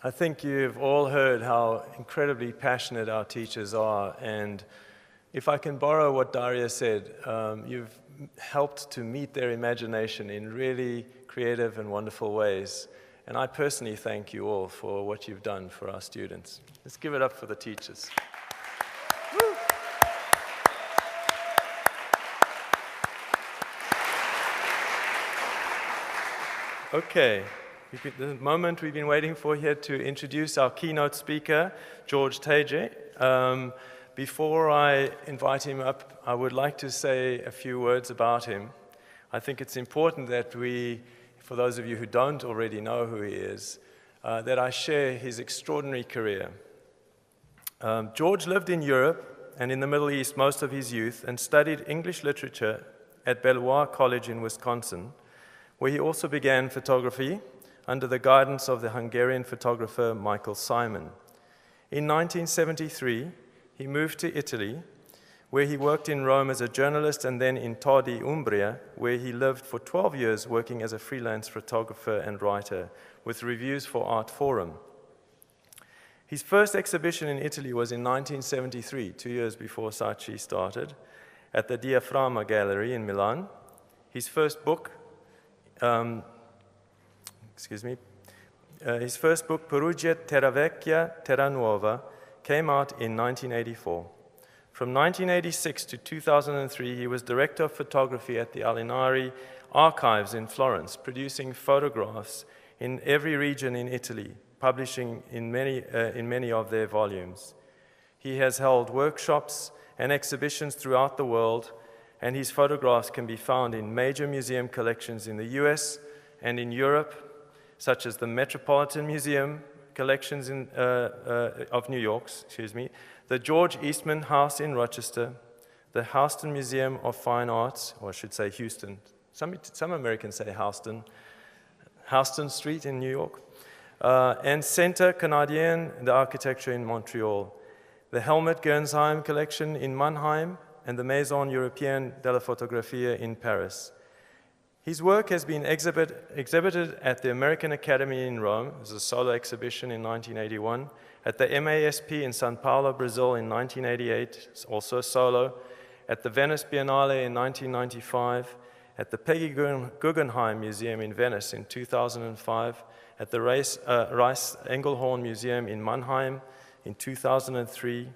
I think you've all heard how incredibly passionate our teachers are, and if I can borrow what Daria said, you've helped to meet their imagination in really creative and wonderful ways. And I personally thank you all for what you've done for our students. Let's give it up for the teachers. Woo. Okay. The moment we've been waiting for here to introduce our keynote speaker, George Teje. Before I invite him up, I would like to say a few words about him. I think it's important that we, for those of you who don't already know who he is, that I share his extraordinary career. George lived in Europe and in the Middle East most of his youth and studied English literature at Belvoir College in Wisconsin, where he also began photography under the guidance of the Hungarian photographer Michael Simon. In 1973, he moved to Italy, where he worked in Rome as a journalist and then in Todi, Umbria, where he lived for 12 years working as a freelance photographer and writer with reviews for Art Forum. His first exhibition in Italy was in 1973, 2 years before SACI started, at the Diaframma Gallery in Milan. His first book, his first book, Perugia Terra Vecchia, Terra Nuova, came out in 1984. From 1986 to 2003, he was director of photography at the Alinari Archives in Florence, producing photographs in every region in Italy, publishing in many of their volumes. He has held workshops and exhibitions throughout the world, and his photographs can be found in major museum collections in the US and in Europe, such as the Metropolitan Museum collections of New York, the George Eastman House in Rochester, the Houston Museum of Fine Arts, or I should say Houston. Some Americans say Houston Street in New York, and Centre Canadien d'Architecture in Montreal, the Helmut Gernsheim collection in Mannheim, and the Maison Européenne de la Photographie in Paris. His work has been exhibited at the American Academy in Rome, as a solo exhibition in 1981, at the MASP in São Paulo, Brazil in 1988, also solo, at the Venice Biennale in 1995, at the Peggy Guggenheim Museum in Venice in 2005, at the Rice Engelhorn Museum in Mannheim in 2003,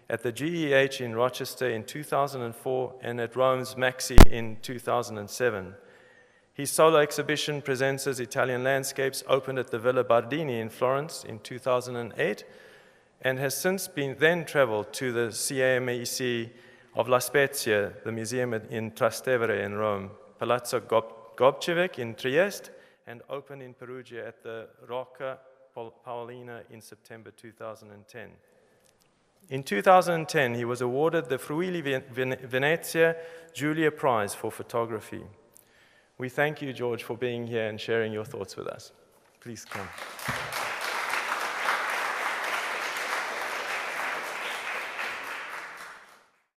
at the GEH in Rochester in 2004, and at Rome's Maxi in 2007. His solo exhibition, Presents as Italian Landscapes, opened at the Villa Bardini in Florence in 2008 and has since then traveled to the CAMEC of La Spezia, the museum in Trastevere in Rome, Palazzo Gobčević in Trieste, and opened in Perugia at the Rocca Paolina in September 2010. In 2010, he was awarded the Friuli Venezia Giulia Prize for photography. We thank you, George, for being here and sharing your thoughts with us. Please come.